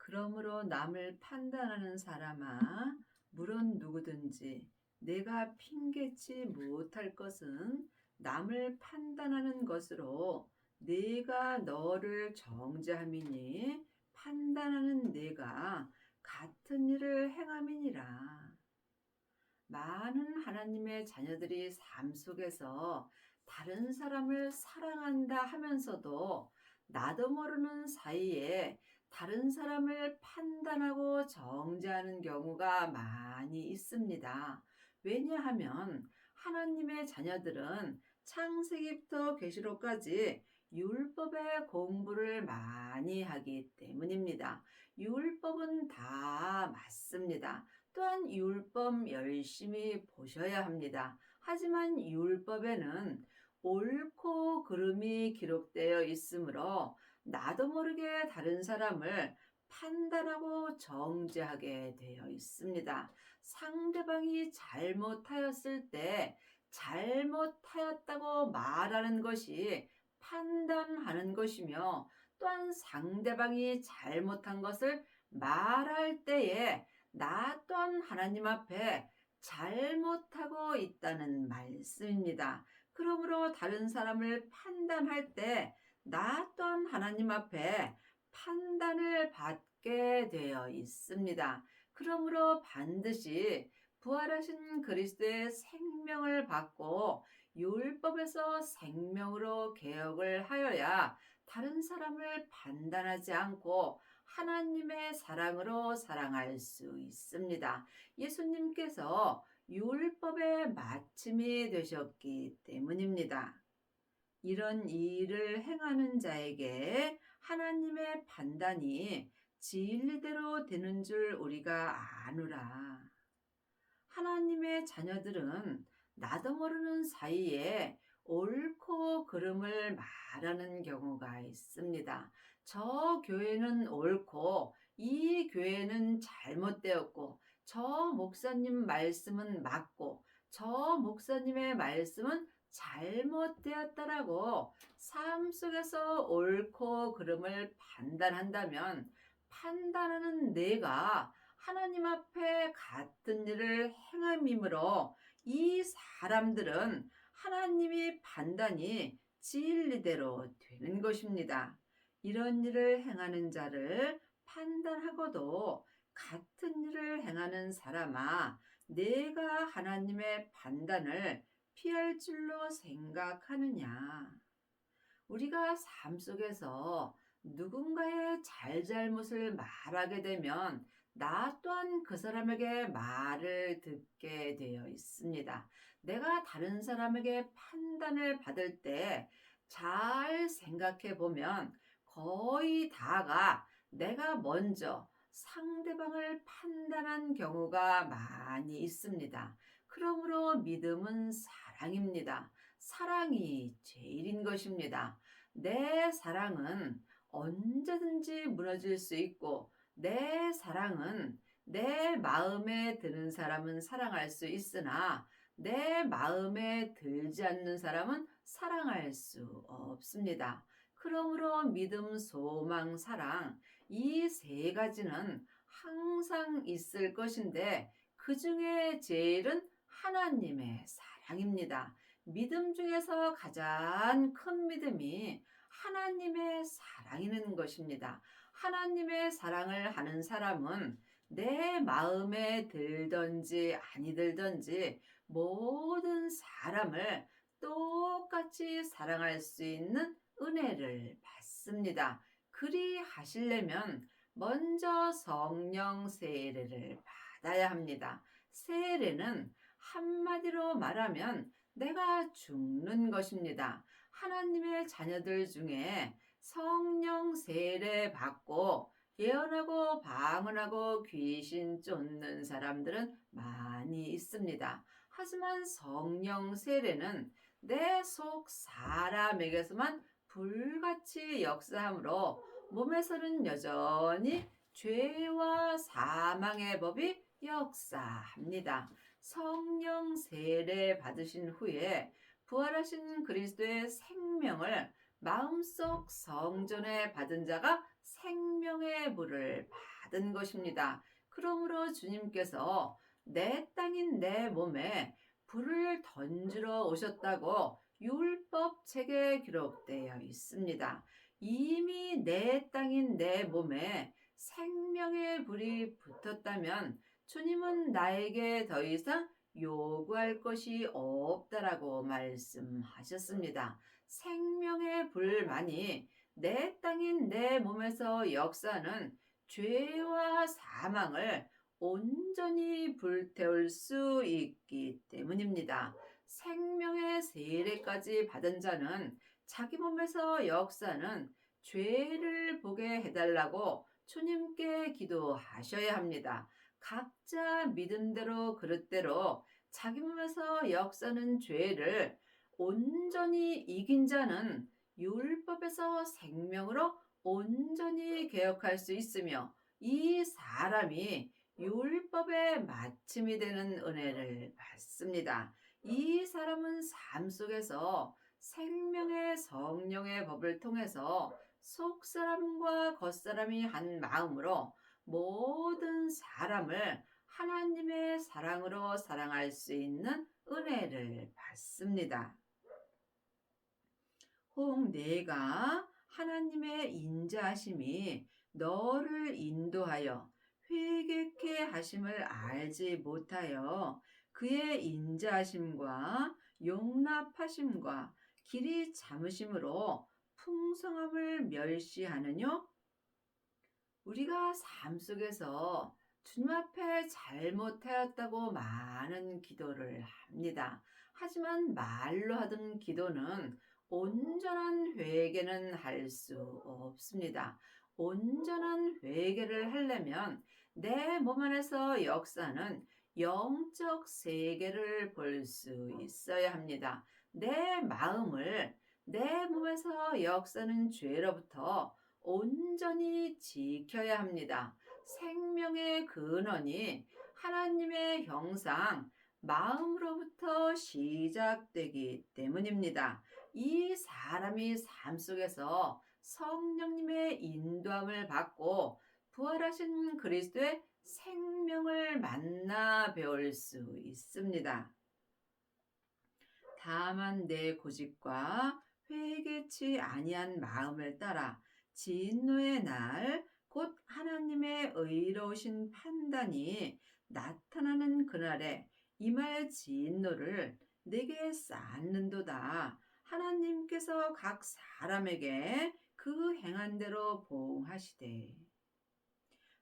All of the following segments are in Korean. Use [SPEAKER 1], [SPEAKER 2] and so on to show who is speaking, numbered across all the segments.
[SPEAKER 1] 그러므로 남을 판단하는 사람아, 물론 누구든지 내가 핑계치 못할 것은 남을 판단하는 것으로 내가 너를 정죄함이니 판단하는 내가 같은 일을 행함이니라. 많은 하나님의 자녀들이 삶 속에서 다른 사람을 사랑한다 하면서도 나도 모르는 사이에 다른 사람을 판단하고 정죄하는 경우가 많이 있습니다. 왜냐하면 하나님의 자녀들은 창세기부터 계시록까지 율법의 공부를 많이 하기 때문입니다. 율법은 다 맞습니다. 또한 율법 열심히 보셔야 합니다. 하지만 율법에는 옳고 그름이 기록되어 있으므로 나도 모르게 다른 사람을 판단하고 정죄하게 되어 있습니다. 상대방이 잘못하였을 때 잘못하였다고 말하는 것이 판단하는 것이며, 또한 상대방이 잘못한 것을 말할 때에 나 또한 하나님 앞에 잘못하고 있다는 말씀입니다. 그러므로 다른 사람을 판단할 때 나 또한 하나님 앞에 판단을 받게 되어 있습니다. 그러므로 반드시 부활하신 그리스도의 생명을 받고 율법에서 생명으로 개혁을 하여야 다른 사람을 판단하지 않고 하나님의 사랑으로 사랑할 수 있습니다. 예수님께서 율법의 마침이 되셨기 때문입니다. 이런 일을 행하는 자에게 하나님의 판단이 진리대로 되는 줄 우리가 아노라. 하나님의 자녀들은 나도 모르는 사이에 옳고 그름을 말하는 경우가 있습니다. 저 교회는 옳고 이 교회는 잘못되었고, 저 목사님 말씀은 맞고 저 목사님의 말씀은 잘못되었다라고 삶 속에서 옳고 그름을 판단한다면, 판단하는 내가 하나님 앞에 같은 일을 행함이므로 이 사람들은 하나님의 판단이 진리대로 되는 것입니다. 이런 일을 행하는 자를 판단하고도 같은 일을 행하는 사람아, 내가 하나님의 판단을 피할 줄로 생각하느냐? 우리가 삶 속에서 누군가의 잘잘못을 말하게 되면 나 또한 그 사람에게 말을 듣게 되어 있습니다. 내가 다른 사람에게 판단을 받을 때 잘 생각해 보면 거의 다가 내가 먼저 상대방을 판단한 경우가 많이 있습니다. 그러므로 믿음은 사랑입니다. 사랑이 제일인 것입니다. 내 사랑은 언제든지 무너질 수 있고, 내 사랑은 내 마음에 드는 사람은 사랑할 수 있으나 내 마음에 들지 않는 사람은 사랑할 수 없습니다. 그러므로 믿음, 소망, 사랑, 이 세 가지는 항상 있을 것인데 그 중에 제일은 하나님의 사랑입니다. 믿음 중에서 가장 큰 믿음이 하나님의 사랑이는 것입니다. 하나님의 사랑을 하는 사람은 내 마음에 들든지 아니 들든지 모든 사람을 똑같이 사랑할 수 있는 은혜를 받습니다. 그리 하시려면 먼저 성령 세례를 받아야 합니다. 세례는 한마디로 말하면 내가 죽는 것입니다. 하나님의 자녀들 중에 성령 세례 받고 예언하고 방언하고 귀신 쫓는 사람들은 많이 있습니다. 하지만 성령 세례는 내 속 사람에게서만 불같이 역사하므로 몸에서는 여전히 죄와 사망의 법이 역사합니다. 성령 세례 받으신 후에 부활하신 그리스도의 생명을 마음속 성전에 받은 자가 생명의 물을 받은 것입니다. 그러므로 주님께서 내 땅인 내 몸에 불을 던지러 오셨다고 율법 책에 기록되어 있습니다. 이미 내 땅인 내 몸에 생명의 불이 붙었다면 주님은 나에게 더 이상 요구할 것이 없다라고 말씀하셨습니다. 생명의 불만이 내 땅인 내 몸에서 역사는 죄와 사망을 온전히 불태울 수 있기 때문입니다. 생명의 세례까지 받은 자는 자기 몸에서 역사는 죄를 보게 해달라고 주님께 기도하셔야 합니다. 각자 믿음대로 그릇대로 자기 몸에서 역사는 죄를 온전히 이긴 자는 율법에서 생명으로 온전히 개혁할 수 있으며 이 사람이 율법의 마침이 되는 은혜를 받습니다. 이 사람은 삶 속에서 생명의 성령의 법을 통해서 속사람과 겉사람이 한 마음으로 모든 사람을 하나님의 사랑으로 사랑할 수 있는 은혜를 받습니다. 혹 내가 하나님의 인자하심이 너를 인도하여 회개케 하심을 알지 못하여 그의 인자하심과 용납하심과 길이 참으심으로 풍성함을 멸시하느뇨? 우리가 삶 속에서 주님 앞에 잘못하였다고 많은 기도를 합니다. 하지만 말로 하던 기도는 온전한 회개는 할 수 없습니다. 온전한 회개를 하려면 내 몸 안에서 역사는 영적 세계를 볼 수 있어야 합니다. 내 마음을 내 몸에서 역사는 죄로부터 온전히 지켜야 합니다. 생명의 근원이 하나님의 형상, 마음으로부터 시작되기 때문입니다. 이 사람이 삶 속에서 성령님의 인도함을 받고 부활하신 그리스도의 생명을 만나 배울 수 있습니다. 다만 내 고집과 회개치 아니한 마음을 따라 진노의 날, 곧 하나님의 의로우신 판단이 나타나는 그날에 임할 진노를 내게 쌓는도다. 하나님께서 각 사람에게 그 행한 대로 보응하시되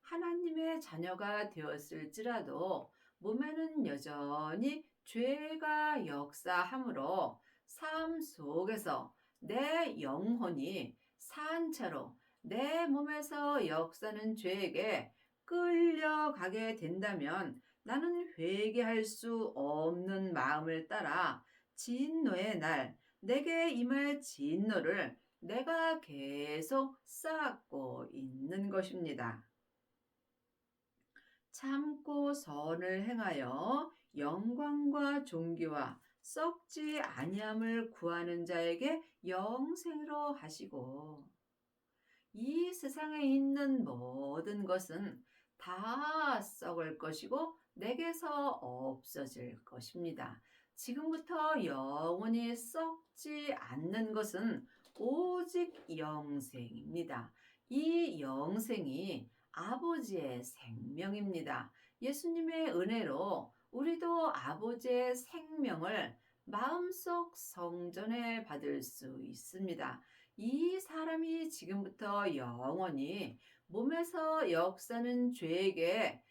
[SPEAKER 1] 하나님의 자녀가 되었을지라도 몸에는 여전히 죄가 역사하므로 삶 속에서 내 영혼이 산채로 내 몸에서 역사는 죄에게 끌려가게 된다면 나는 회개할 수 없는 마음을 따라 진노의 날 내게 임할 진노를 내가 계속 쌓고 있는 것입니다. 참고 선을 행하여 영광과 존귀와 썩지 아니함을 구하는 자에게 영생으로 하시고 이 세상에 있는 모든 것은 다 썩을 것이고 내게서 없어질 것입니다. 지금부터 영원히 썩지 않는 것은 오직 영생입니다. 이 영생이 아버지의 생명입니다. 예수님의 은혜로 우리도 아버지의 생명을 마음속 성전에 받을 수 있습니다. 이 사람이 지금부터 영원히 몸에서 역사는 죄에게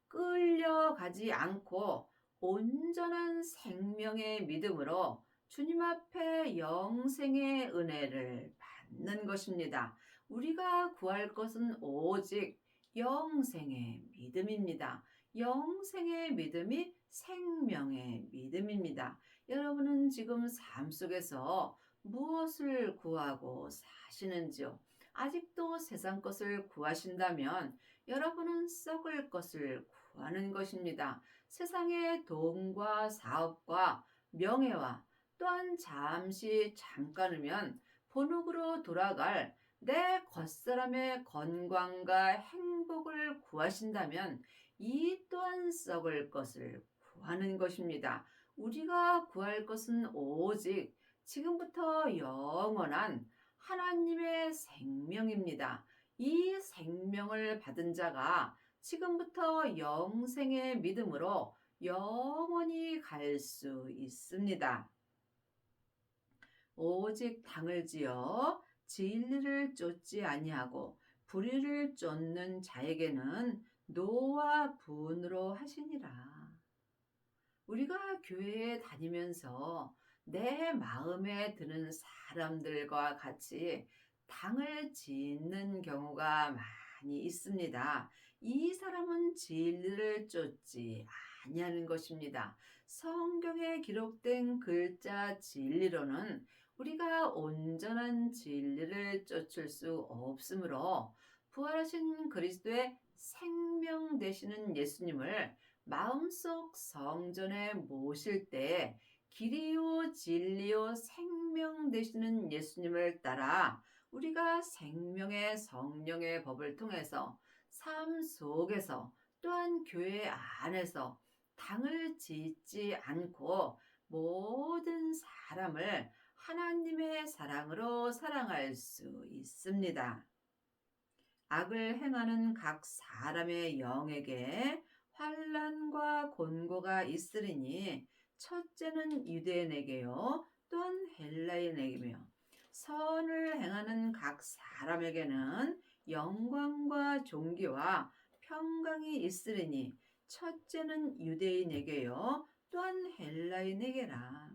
[SPEAKER 1] 끌려가지 않고 온전한 생명의 믿음으로 주님 앞에 영생의 은혜를 받는 것입니다. 우리가 구할 것은 오직 영생의 믿음입니다. 영생의 믿음이 생명의 믿음입니다. 여러분은 지금 삶 속에서 무엇을 구하고 사시는지요? 아직도 세상 것을 구하신다면 여러분은 썩을 것을 구하는 것입니다. 세상의 돈과 사업과 명예와 또한 잠깐이면 본국으로 돌아갈 내 겉사람의 건강과 행복을 구하신다면 이 또한 썩을 것을 구하는 것입니다. 우리가 구할 것은 오직 지금부터 영원한 하나님의 생명입니다. 이 생명을 받은 자가 지금부터 영생의 믿음으로 영원히 갈 수 있습니다. 오직 당을 지어 진리를 쫓지 아니하고 불의를 쫓는 자에게는 노와 분으로 하시니라. 우리가 교회에 다니면서 내 마음에 드는 사람들과 같이 당을 짓는 경우가 많이 있습니다. 이 사람은 진리를 쫓지 아니하는 것입니다. 성경에 기록된 글자 진리로는 우리가 온전한 진리를 쫓을 수 없으므로 부활하신 그리스도의 생명 되시는 예수님을 마음속 성전에 모실 때 길이요 진리요 생명 되시는 예수님을 따라 우리가 생명의 성령의 법을 통해서 삶 속에서 또한 교회 안에서 당을 짓지 않고 모든 사람을 하나님의 사랑으로 사랑할 수 있습니다. 악을 행하는 각 사람의 영에게 환난과 곤고가 있으리니 첫째는 유대인에게요 또한 헬라인에게며 선을 행하는 각 사람에게는 영광과 존귀와 평강이 있으리니 첫째는 유대인에게요 또한 헬라인에게라.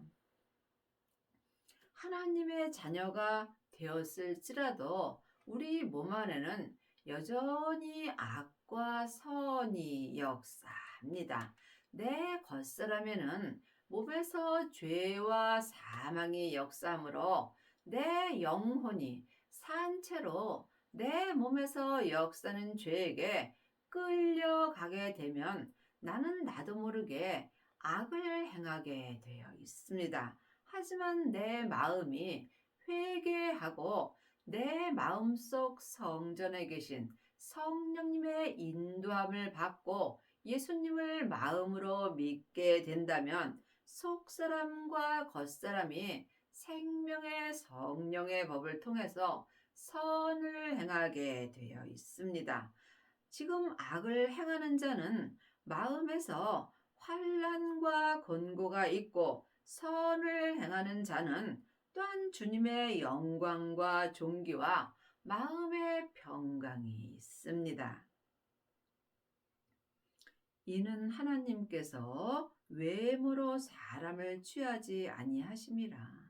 [SPEAKER 1] 하나님의 자녀가 되었을지라도 우리 몸 안에는 여전히 악과 선이 역사합니다. 내 겉사람에는 몸에서 죄와 사망이 역사하므로 내 영혼이 산채로 내 몸에서 역사하는 죄에게 끌려가게 되면 나는 나도 모르게 악을 행하게 되어 있습니다. 하지만 내 마음이 회개하고 내 마음속 성전에 계신 성령님의 인도함을 받고 예수님을 마음으로 믿게 된다면 속사람과 겉사람이 생명의 성령의 법을 통해서 선을 행하게 되어 있습니다. 지금 악을 행하는 자는 마음에서 환난과 곤고가 있고 선을 행하는 자는 또한 주님의 영광과 존귀와 마음의 평강이 있습니다. 이는 하나님께서 외모로 사람을 취하지 아니하심이라.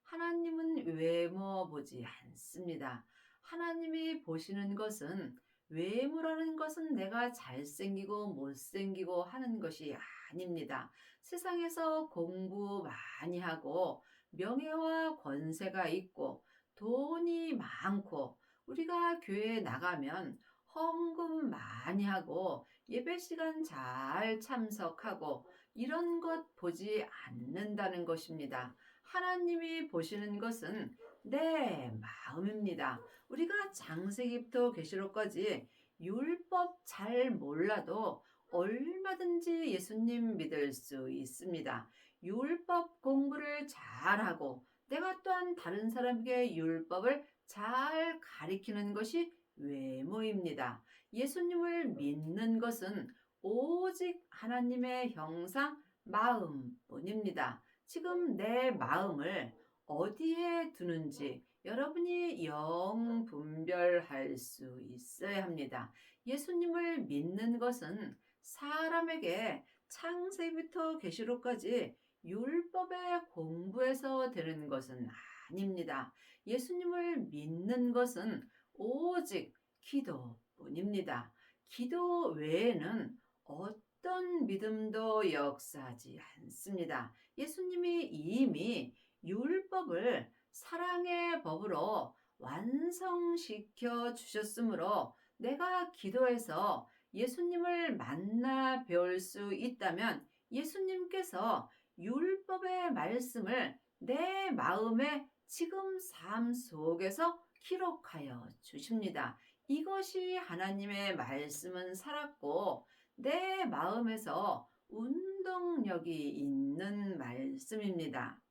[SPEAKER 1] 하나님은 외모 보지 않습니다. 하나님이 보시는 것은 외모라는 것은 내가 잘생기고 못생기고 하는 것이 아닙니다. 세상에서 공부 많이 하고 명예와 권세가 있고 돈이 많고 우리가 교회에 나가면 헌금 많이 하고 예배 시간 잘 참석하고 이런 것 보지 않는다는 것입니다. 하나님이 보시는 것은 내 마음입니다. 우리가 창세기부터 계시록까지 율법 잘 몰라도 얼마든지 예수님 믿을 수 있습니다. 율법 공부를 잘하고 내가 또한 다른 사람에게 율법을 잘 가리키는 것이 외모입니다. 예수님을 믿는 것은 오직 하나님의 형상 마음뿐입니다. 지금 내 마음을 어디에 두는지 여러분이 영 분별할 수 있어야 합니다. 예수님을 믿는 것은 사람에게 창세기부터 계시록까지 율법의 공부에서 되는 것은 아닙니다. 예수님을 믿는 것은 오직 기도뿐입니다. 기도 외에는 어떤 믿음도 역사하지 않습니다. 예수님이 이미 율법을 사랑의 법으로 완성시켜 주셨으므로 내가 기도해서 예수님을 만나 배울 수 있다면 예수님께서 율법의 말씀을 내 마음에 지금 삶 속에서 기록하여 주십니다. 이것이 하나님의 말씀은 살았고 내 마음에서 운동력이 있는 말씀입니다.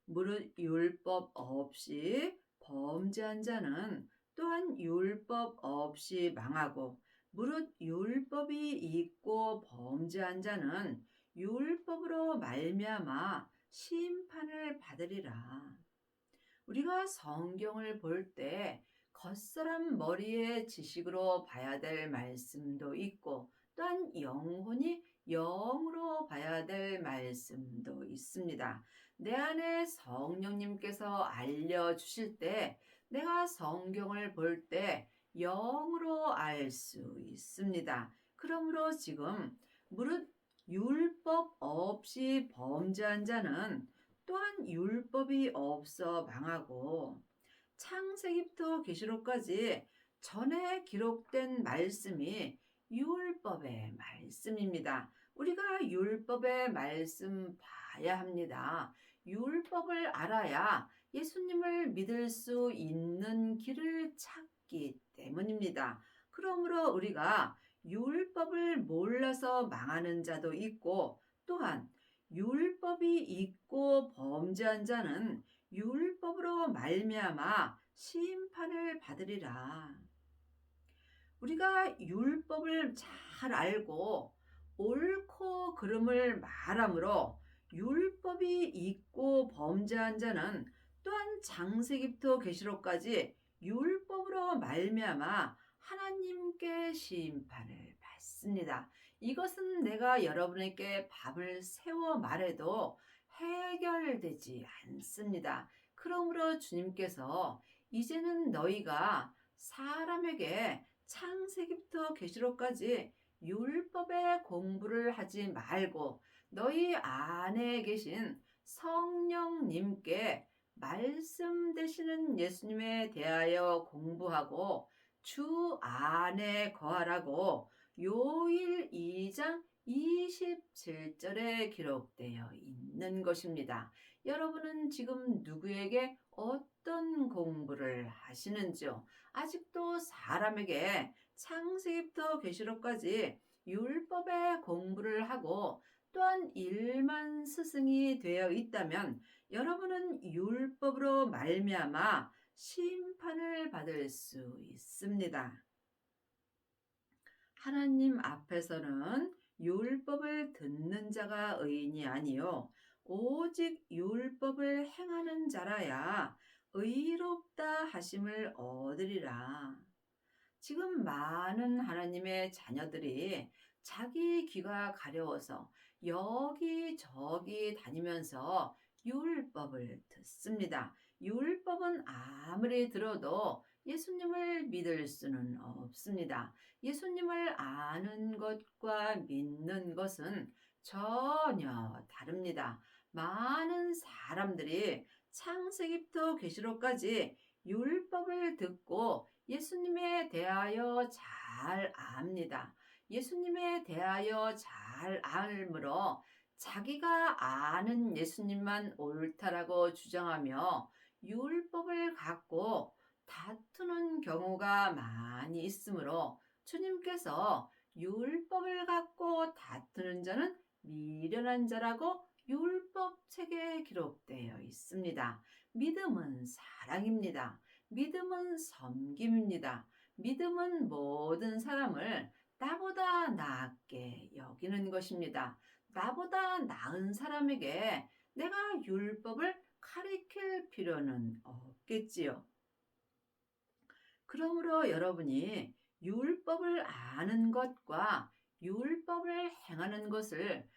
[SPEAKER 1] 무릇 율법 없이 범죄한 자는 또한 율법 없이 망하고 무릇 율법이 있고 범죄한 자는 율법으로 말미암아 심판을 받으리라. 우리가 성경을 볼 때 겉사람 머리의 지식으로 봐야 될 말씀도 있고 또한 영혼이 영으로 봐야 될 말씀도 있습니다. 내 안에 성령님께서 알려주실 때 내가 성경을 볼 때 영으로 알 수 있습니다. 그러므로 지금 무릇 율법 없이 범죄한 자는 또한 율법이 없어 망하고 창세기부터 계시록까지 전에 기록된 말씀이 율법의 말씀입니다. 우리가 율법의 말씀 봐야 합니다. 율법을 알아야 예수님을 믿을 수 있는 길을 찾기 때문입니다. 그러므로 우리가 율법을 몰라서 망하는 자도 있고 또한 율법이 있고 범죄한 자는 율법으로 말미암아 심판을 받으리라. 우리가 율법을 잘 알고 옳고 그름을 말함으로 율법이 있고 범죄한 자는 또한 창세기부터 계시록까지 율법으로 말미암아 하나님께 심판을 받습니다. 이것은 내가 여러분에게 밤을 새워 말해도 해결되지 않습니다. 그러므로 주님께서 이제는 너희가 사람에게 창세기부터 계시록까지 율법의 공부를 하지 말고 너희 안에 계신 성령님께 말씀 되시는 예수님에 대하여 공부하고 주 안에 거하라고 요일 2장 27절에 기록되어 있는 것입니다. 여러분은 지금 누구에게 어떤 공부를 하시는지요? 아직도 사람에게 창세기부터 계시록까지 율법의 공부를 하고 또한 일만 스승이 되어 있다면 여러분은 율법으로 말미암아 심판을 받을 수 있습니다. 하나님 앞에서는 율법을 듣는 자가 의인이 아니요 오직 율법을 행하는 자라야 의롭다 하심을 얻으리라. 지금 많은 하나님의 자녀들이 자기 귀가 가려워서 여기저기 다니면서 율법을 듣습니다. 율법은 아무리 들어도 예수님을 믿을 수는 없습니다. 예수님을 아는 것과 믿는 것은 전혀 다릅니다. 많은 사람들이 창세기부터 계시록까지 율법을 듣고 예수님에 대하여 잘 압니다. 예수님에 대하여 잘 알므로 자기가 아는 예수님만 옳다라고 주장하며 율법을 갖고 다투는 경우가 많이 있으므로 주님께서 율법을 갖고 다투는 자는 미련한 자라고 율법책에 기록되어 있습니다. 믿음은 사랑입니다. 믿음은 섬김입니다. 믿음은 모든 사람을 나보다 낫게 여기는 것입니다. 나보다 나은 사람에게 내가 율법을 가리킬 필요는 없겠지요. 그러므로 여러분이 율법을 아는 것과 율법을 행하는 것을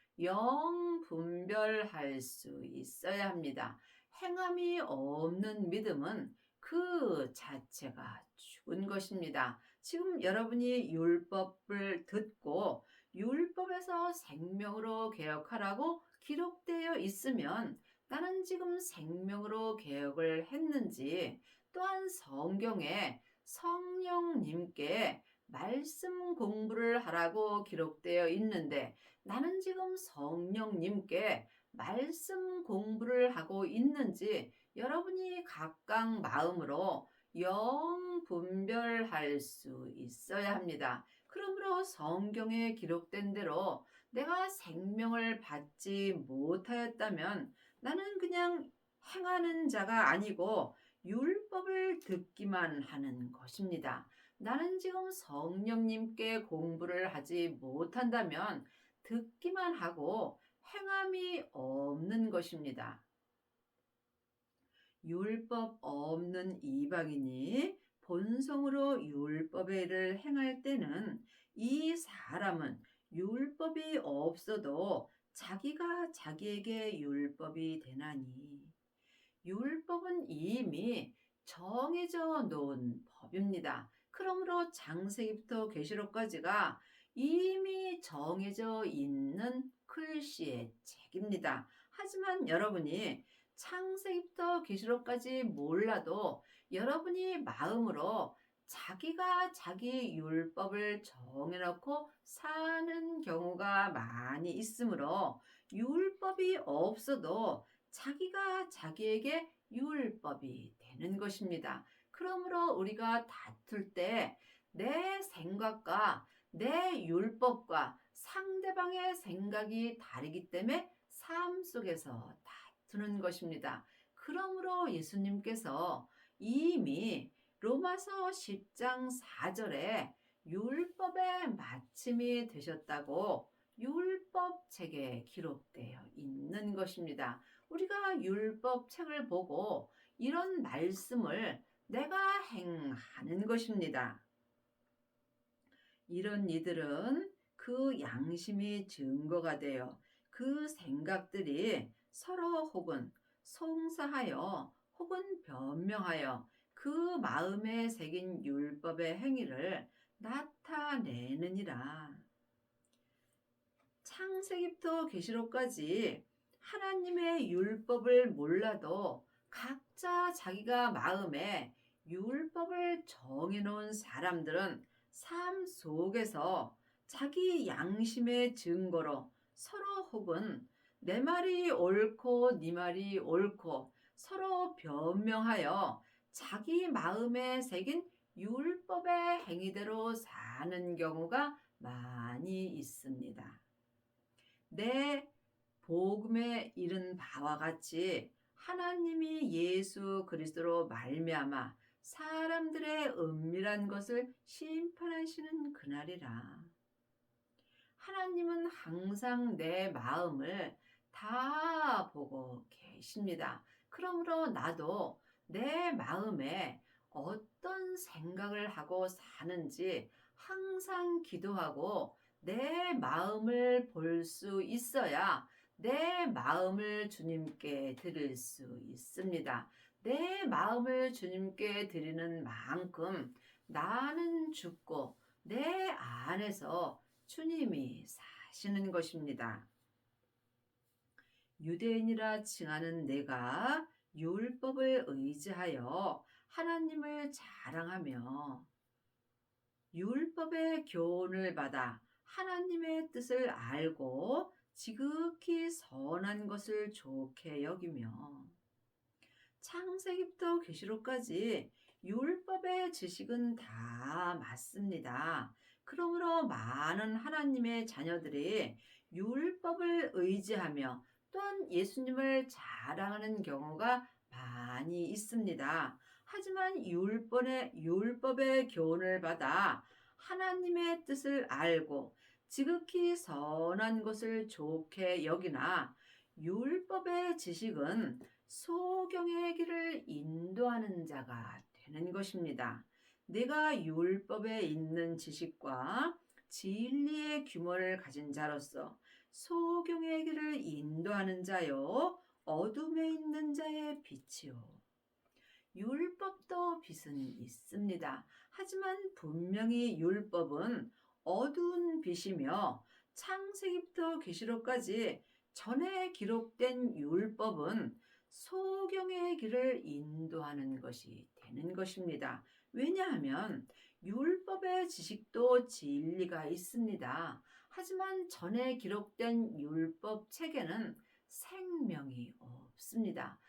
[SPEAKER 1] 분별할 수 있어야 합니다. 행함이 없는 믿음은 그 자체가 죽은 것입니다. 지금 여러분이 율법을 듣고 율법에서 생명으로 개혁하라고 기록되어 있으면 나는 지금 생명으로 개혁을 했는지 또한 성경에 성령님께 말씀 공부를 하라고 기록되어 있는데 나는 지금 성령님께 말씀 공부를 하고 있는지 여러분이 각각 마음으로 영 분별할 수 있어야 합니다. 그러므로 성경에 기록된 대로 내가 생명을 받지 못하였다면 나는 그냥 행하는 자가 아니고 율법을 듣기만 하는 것입니다. 나는 지금 성령님께 공부를 하지 못한다면 듣기만 하고 행함이 없는 것입니다. 율법 없는 이방인이 본성으로 율법의 일을 행할 때는 이 사람은 율법이 없어도 자기가 자기에게 율법이 되나니 율법은 이미 정해져 놓은 법입니다. 그러므로 창세기부터 계시록까지가 이미 정해져 있는 글씨의 책입니다. 하지만 여러분이 창세기부터 계시록까지 몰라도 여러분이 마음으로 자기가 자기 율법을 정해놓고 사는 경우가 많이 있으므로 율법이 없어도 자기가 자기에게 율법이 되는 것입니다. 그러므로 우리가 다툴 때 내 생각과 내 율법과 상대방의 생각이 다르기 때문에 삶 속에서 다투는 것입니다. 그러므로 예수님께서 이미 로마서 10장 4절에 율법의 마침이 되셨다고 율법책에 기록되어 있는 것입니다. 우리가 율법책을 보고 이런 말씀을 내가 행하는 것입니다. 이런 이들은 그 양심이 증거가 되어 그 생각들이 서로 혹은 송사하여 혹은 변명하여 그 마음에 새긴 율법의 행위를 나타내느니라. 창세기부터 계시록까지 하나님의 율법을 몰라도 각자 자기가 마음에 율법을 정해놓은 사람들은 삶 속에서 자기 양심의 증거로 서로 혹은 내 말이 옳고 네 말이 옳고 서로 변명하여 자기 마음에 새긴 율법의 행위대로 사는 경우가 많이 있습니다. 내 복음에 이른 바와 같이 하나님이 예수 그리스도로 말미암아 사람들의 은밀한 것을 심판하시는 그날이라. 하나님은 항상 내 마음을 다 보고 계십니다. 그러므로 나도 내 마음에 어떤 생각을 하고 사는지 항상 기도하고 내 마음을 볼 수 있어야 내 마음을 주님께 드릴 수 있습니다. 내 마음을 주님께 드리는 만큼 나는 죽고 내 안에서 주님이 사시는 것입니다. 유대인이라 칭하는 내가 율법을 의지하여 하나님을 자랑하며 율법의 교훈을 받아 하나님의 뜻을 알고 지극히 선한 것을 좋게 여기며 창세기부터 계시록까지 율법의 지식은 다 맞습니다. 그러므로 많은 하나님의 자녀들이 율법을 의지하며 또한 예수님을 자랑하는 경우가 많이 있습니다. 하지만 율법의 교훈을 받아 하나님의 뜻을 알고 지극히 선한 것을 좋게 여기나 율법의 지식은 소경의 길을 인도하는 자가 되는 것입니다. 내가 율법에 있는 지식과 진리의 규모를 가진 자로서 소경의 길을 인도하는 자요 어둠에 있는 자의 빛이요. 율법도 빛은 있습니다. 하지만 분명히 율법은 어두운 빛이며 창세기부터 계시록까지 전에 기록된 율법은 소경의 길을 인도하는 것이 되는 것입니다. 왜냐하면 율법의 지식도 진리가 있습니다. 하지만 전에 기록된 율법 책에는 생명이 없습니다.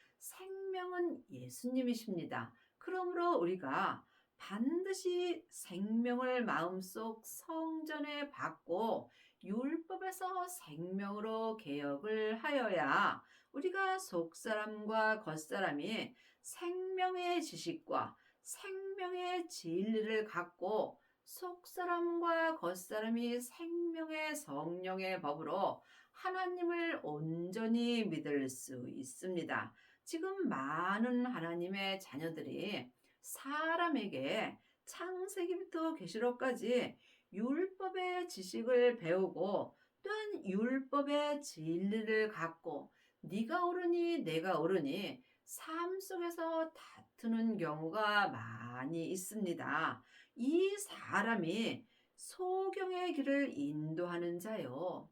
[SPEAKER 1] 생명은 예수님이십니다. 그러므로 우리가 반드시 생명을 마음속 성전에 받고 율법에서 생명으로 개혁을 하여야 우리가 속사람과 겉사람이 생명의 지식과 생명의 진리를 갖고 속사람과 겉사람이 생명의 성령의 법으로 하나님을 온전히 믿을 수 있습니다. 지금 많은 하나님의 자녀들이 사람에게 창세기부터 계시록까지 율법의 지식을 배우고 또한 율법의 진리를 갖고 네가 옳으니 내가 옳으니 삶 속에서 다투는 경우가 많이 있습니다. 이 사람이 소경의 길을 인도하는 자요.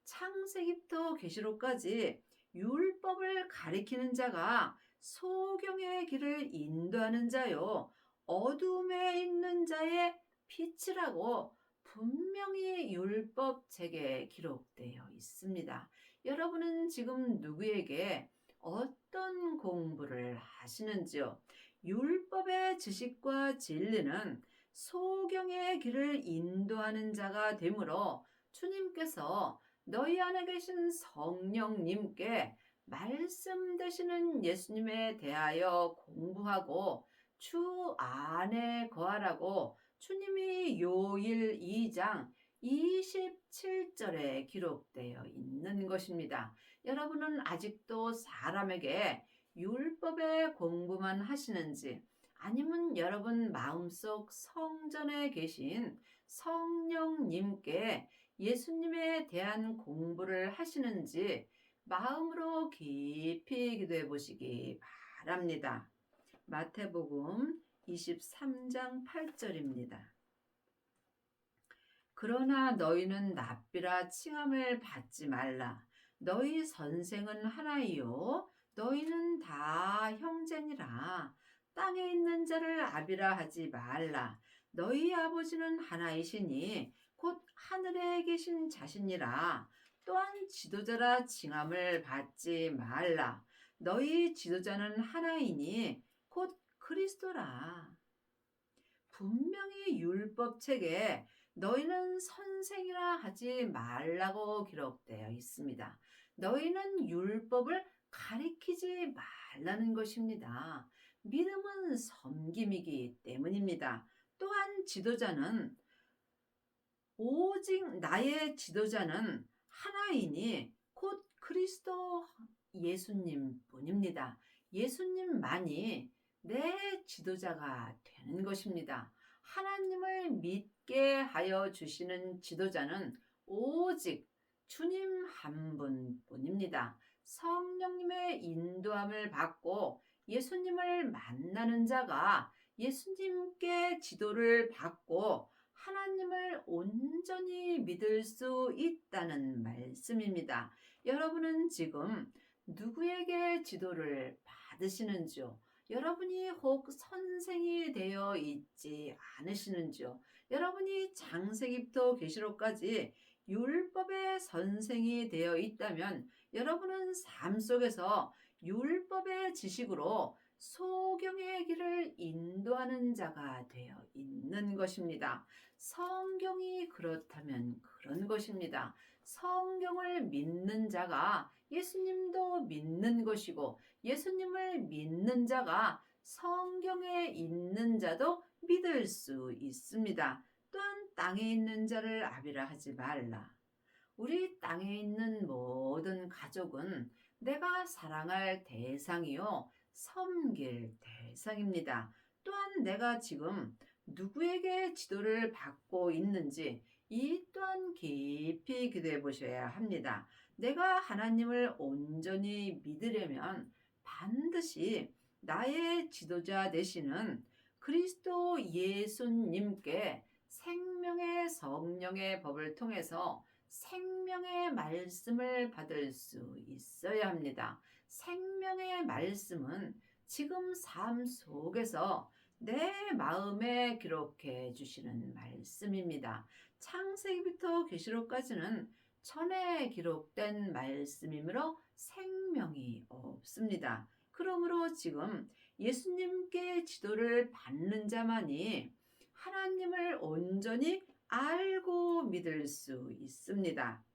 [SPEAKER 1] 창세기부터 계시록까지 율법을 가리키는 자가 소경의 길을 인도하는 자요. 어둠에 있는 자의 빛이라고 분명히 율법책에 기록되어 있습니다. 여러분은 지금 누구에게 어떤 공부를 하시는지요? 율법의 지식과 진리는 소경의 길을 인도하는 자가 되므로 주님께서 너희 안에 계신 성령님께 말씀 되시는 예수님에 대하여 공부하고 주 안에 거하라고 주님이 요일 2장 27절에 기록되어 있는 것입니다. 여러분은 아직도 사람에게 율법의 공부만 하시는지 아니면 여러분 마음속 성전에 계신 성령님께 예수님에 대한 공부를 하시는지 마음으로 깊이 기도해 보시기 바랍니다. 마태복음 23장 8절입니다. 그러나 너희는 납비라 칭함을 받지 말라. 너희 선생은 하나이요 너희는 다 형제니라. 땅에 있는 자를 아비라 하지 말라. 너희 아버지는 하나이시니 곧 하늘에 계신 자신이라. 또한 지도자라 칭함을 받지 말라. 너희 지도자는 하나이니 곧 그리스도라. 분명히 율법책에 너희는 선생이라 하지 말라고 기록되어 있습니다. 너희는 율법을 가리키지 말라는 것입니다. 믿음은 섬김이기 때문입니다. 또한 지도자는 오직 나의 지도자는 하나이니 곧 그리스도 예수님 뿐입니다. 예수님만이 내 지도자가 되는 것입니다. 하나님을 믿게 하여 주시는 지도자는 오직 주님 한 분뿐입니다. 성령님의 인도함을 받고 예수님을 만나는 자가 예수님께 지도를 받고 하나님을 온전히 믿을 수 있다는 말씀입니다. 여러분은 지금 누구에게 지도를 받으시는지요? 여러분이 혹 선생이 되어 있지 않으시는지요? 여러분이 창세기부터 계시록까지 율법의 선생이 되어 있다면 여러분은 삶 속에서 율법의 지식으로 소경의 길을 인도하는 자가 되어 있는 것입니다. 성경이 그렇다면 그런 것입니다. 성경을 믿는 자가 예수님도 믿는 것이고 예수님을 믿는 자가 성경에 있는 자도 믿을 수 있습니다. 또한 땅에 있는 자를 아비라 하지 말라. 우리 땅에 있는 모든 가족은 내가 사랑할 대상이요 섬길 대상입니다. 또한 내가 지금 누구에게 지도를 받고 있는지 이 또한 깊이 기도해 보셔야 합니다. 내가 하나님을 온전히 믿으려면 반드시 나의 지도자 되시는 그리스도 예수님께 생명의 성령의 법을 통해서 생명의 말씀을 받을 수 있어야 합니다. 생명의 말씀은 지금 삶 속에서 내 마음에 기록해 주시는 말씀입니다. 창세기부터 계시록까지는 전에 기록된 말씀이므로 생명이 없습니다. 그러므로 지금 예수님께 지도를 받는 자만이 하나님을 온전히 알고 믿을 수 있습니다.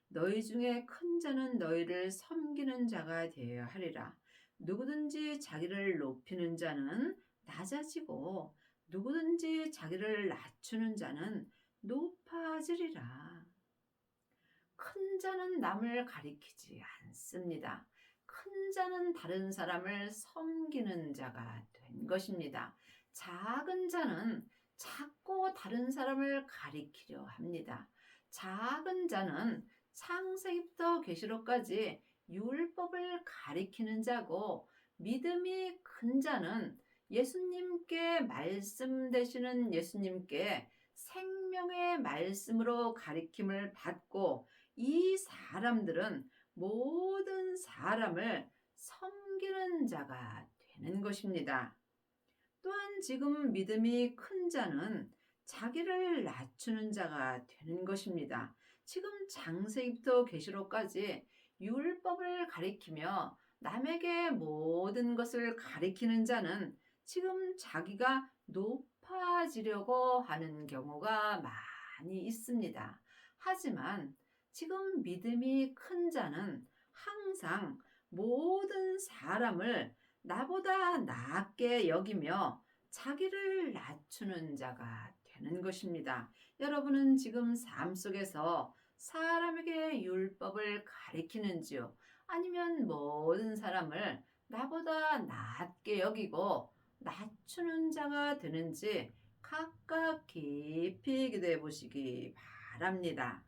[SPEAKER 1] 너희 중에 큰 자는 너희를 섬기는 자가 되어야 하리라. 누구든지 자기를 높이는 자는 낮아지고 누구든지 자기를 낮추는 자는 높아지리라. 큰 자는 남을 가리키지 않습니다. 큰 자는 다른 사람을 섬기는 자가 된 것입니다. 작은 자는 자꾸 다른 사람을 가리키려 합니다. 작은 자는 창세기부터 계시록까지 율법을 가리키는 자고, 믿음이 큰 자는 예수님께 말씀 되시는 예수님께 생명의 말씀으로 가리킴을 받고, 이 사람들은 모든 사람을 섬기는 자가 되는 것입니다. 또한 지금 믿음이 큰 자는 자기를 낮추는 자가 되는 것입니다. 지금 창세기부터 계시록까지 율법을 가리키며 남에게 모든 것을 가리키는 자는 지금 자기가 높아지려고 하는 경우가 많이 있습니다. 하지만 지금 믿음이 큰 자는 항상 모든 사람을 나보다 낮게 여기며 자기를 낮추는 자가 되는 것입니다. 여러분은 지금 삶 속에서 사람에게 율법을 가리키는지요? 아니면 모든 사람을 나보다 낮게 여기고 낮추는 자가 되는지 각각 깊이 기도해 보시기 바랍니다.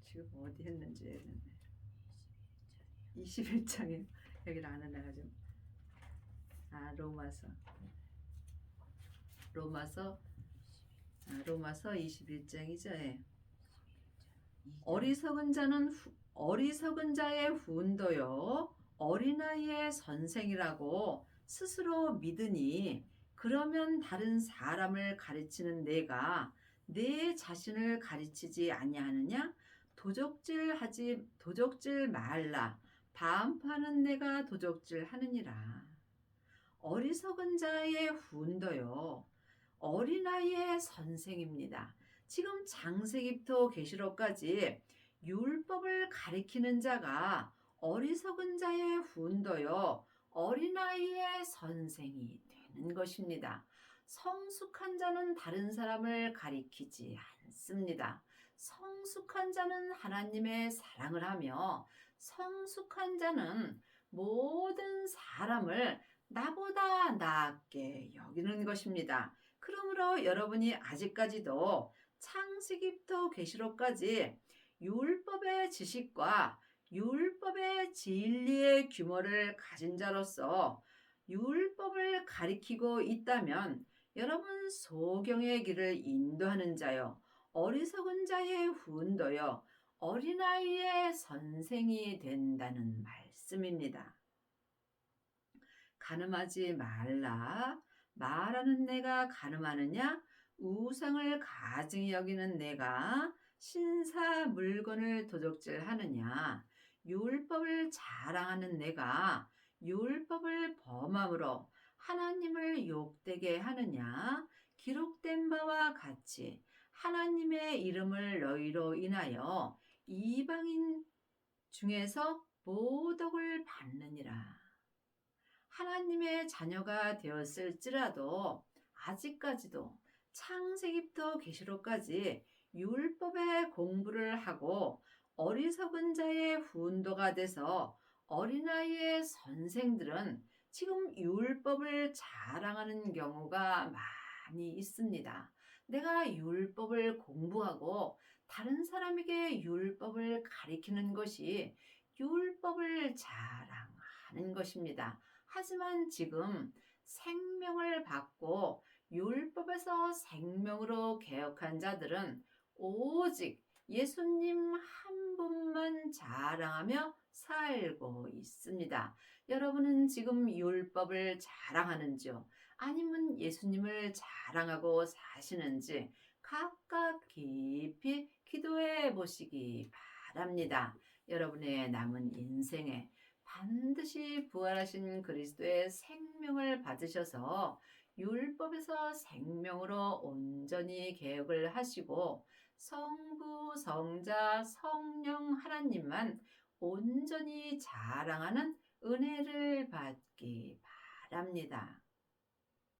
[SPEAKER 1] 지금 어디 했는지 21장에 여기를 안 해놔가지고 로마서 21장이죠. 예. 어리석은 자의 훈도요 어린아이의 선생이라고 스스로 믿으니, 그러면 다른 사람을 가르치는 내가 내 자신을 가르치지 아니하느냐? 도적질 말라. 반파는 내가 도적질 하느니라. 어리석은 자의 훈도요 어린아이의 선생입니다. 지금 창세기부터 계시록까지 율법을 가리키는 자가 어리석은 자의 훈도요 어린아이의 선생이 되는 것입니다. 성숙한 자는 다른 사람을 가리키지 않습니다. 성숙한 자는 하나님의 사랑을 하며, 성숙한 자는 모든 사람을 나보다 낮게 여기는 것입니다. 그러므로 여러분이 아직까지도 창세기부터 계시록까지 율법의 지식과 율법의 진리의 규모를 가진 자로서 율법을 가리키고 있다면, 여러분 소경의 길을 인도하는 자요 어리석은 자의 훈도요 어린아이의 선생이 된다는 말씀입니다. 가늠하지 말라. 말하는 내가 가늠하느냐? 우상을 가증히 여기는 내가 신사 물건을 도적질하느냐? 율법을 자랑하는 내가 율법을 범함으로 하나님을 욕되게 하느냐? 기록된 바와 같이 하나님의 이름을 너희로 인하여 이방인 중에서 모독을 받느니라. 하나님의 자녀가 되었을지라도 아직까지도 창세기부터 계시록까지 율법의 공부를 하고 어리석은 자의 훈도가 돼서 어린아이의 선생들은 지금 율법을 자랑하는 경우가 많이 있습니다. 내가 율법을 공부하고 다른 사람에게 율법을 가리키는 것이 율법을 자랑하는 것입니다. 하지만 지금 생명을 받고 율법에서 생명으로 개혁한 자들은 오직 예수님 한 분만 자랑하며 살고 있습니다. 여러분은 지금 율법을 자랑하는지요? 아니면 예수님을 자랑하고 사시는지 각각 깊이 기도해 보시기 바랍니다. 여러분의 남은 인생에 반드시 부활하신 그리스도의 생명을 받으셔서 율법에서 생명으로 온전히 개혁을 하시고 성부, 성자, 성령 하나님만 온전히 자랑하는 은혜를 받기 바랍니다.